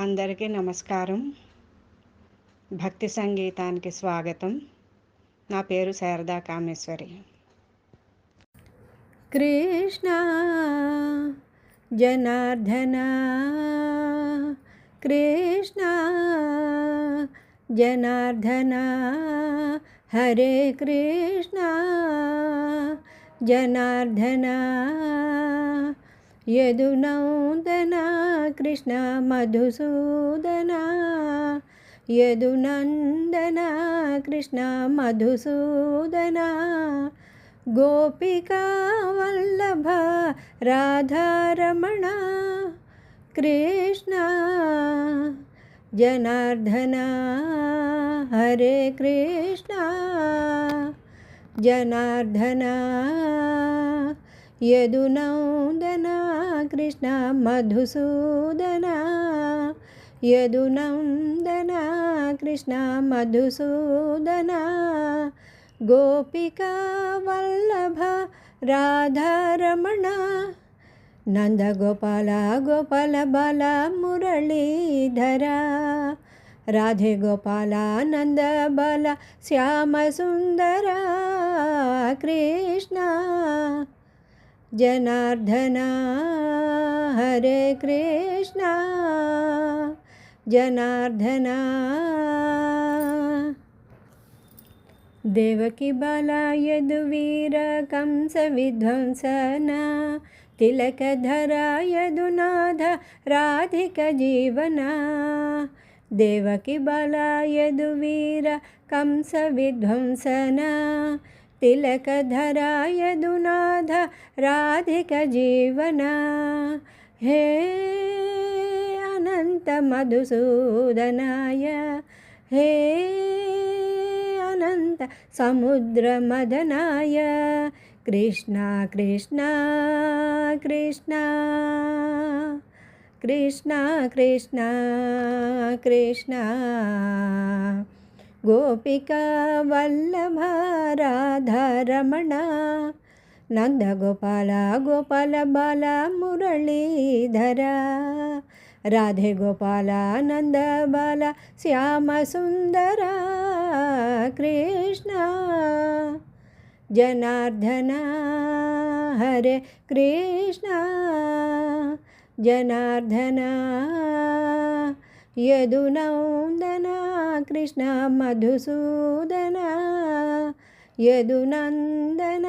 అందరికీ నమస్కారం. భక్తి సంగీతానికి స్వాగతం. నా పేరు శారదా కామేశ్వరి. కృష్ణ జనార్దన కృష్ణ జనార్దన హరే కృష్ణ జనార్దన యదునందన కృష్ణ మధుసూదన యదునందన కృష్ణ మధుసూదన గోపికా వల్లభ రాధారమణ కృష్ణ జనార్దన హరే కృష్ణ జనార్దన యదునందన కృష్ణ మధుసూదన యదునందన కృష్ణ మధుసూదన గోపికా వల్లభ రాధారమణ నందగోపాల గోపాల బాల మురళీధర రాధే గోపాల నంద బాల శ్యామ సుందర కృష్ణ జనార్దన హరే కృష్ణ జనార్దన దేవకి బాల యదువీర కంస విధ్వంసన తిలకధర యదునాథ రాధిక జీవన దేవకి బాల యదువీర కంస విధ్వంసన తిలకధర యదునాథ రాధిక జీవన హే అనంత మధుసూదనాయ హే అనంత సముద్ర మదనాయ కృష్ణ కృష్ణ కృష్ణ కృష్ణ కృష్ణ కృష్ణ గోపికా వల్లభ రాధారమణ నందగోపాల గోపాల బాల మురళీధర రాధే గోపాల నంద బాల శ్యామ సుందర కృష్ణ జనార్దన హరే కృష్ణ జనార్దన యదునందన కృష్ణ మధుసూదన యదునందన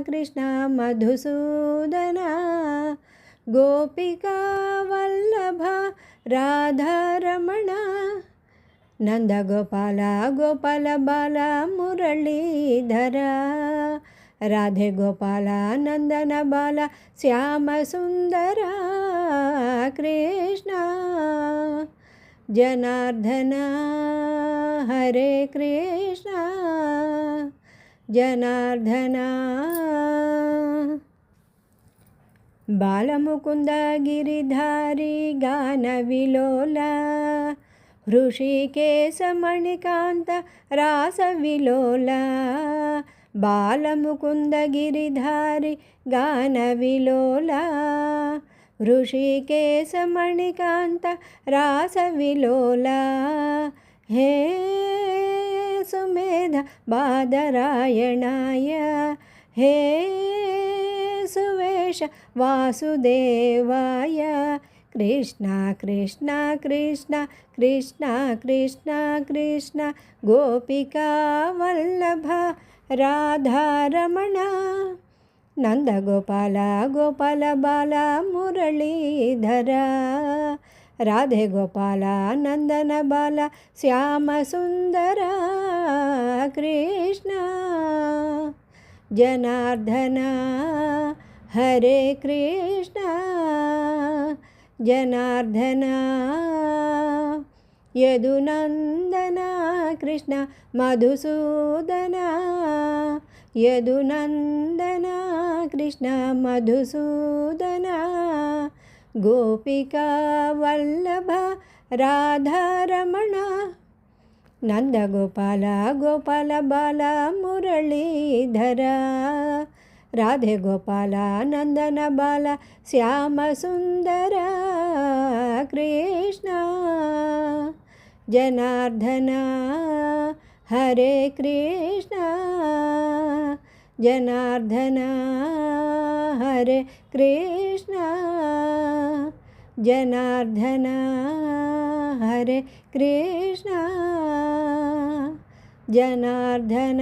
కృష్ణ మధుసూదన గోపికా వల్లభ రాధారమణ నందగోపాల గోపాల బాల మురళీధర రాధే గోపాల నందన బాల శ్యామ సుందర కృష్ణ జనార్దన హరే కృష్ణ జనార్దన బాలముకుంద గిరిధారి గాన విలోల హృషికేశ మణికాంత రాస విలోల బాలముకుంద గిరిధారి గాన విలోల హృషికేశ మణికాంత రాస విలోల హే సుమేధ బాదరాయణాయ హే సువేష వాసుదేవాయ కృష్ణ కృష్ణ కృష్ణ కృష్ణ కృష్ణ కృష్ణ గోపికా వల్లభ రాధారమణ నందగోపాల గోపాల బాల మురళీధర రాధే గోపాల నందన బాల శ్యామ సుందర కృష్ణ జనార్దన హరే కృష్ణ జనార్దన యదునందన కృష్ణ మధుసూదన యదునందన కృష్ణ మధుసూదన గోపికా వల్లభ రాధారమణ నందగోపాల గోపాల బాల మురళీధర రాధే గోపాల నందన బాల శ్యామ సుందర కృష్ణ జనార్దన హరే కృష్ణ జనార్దన హరే కృష్ణ జనార్దన హరే కృష్ణ జనార్దన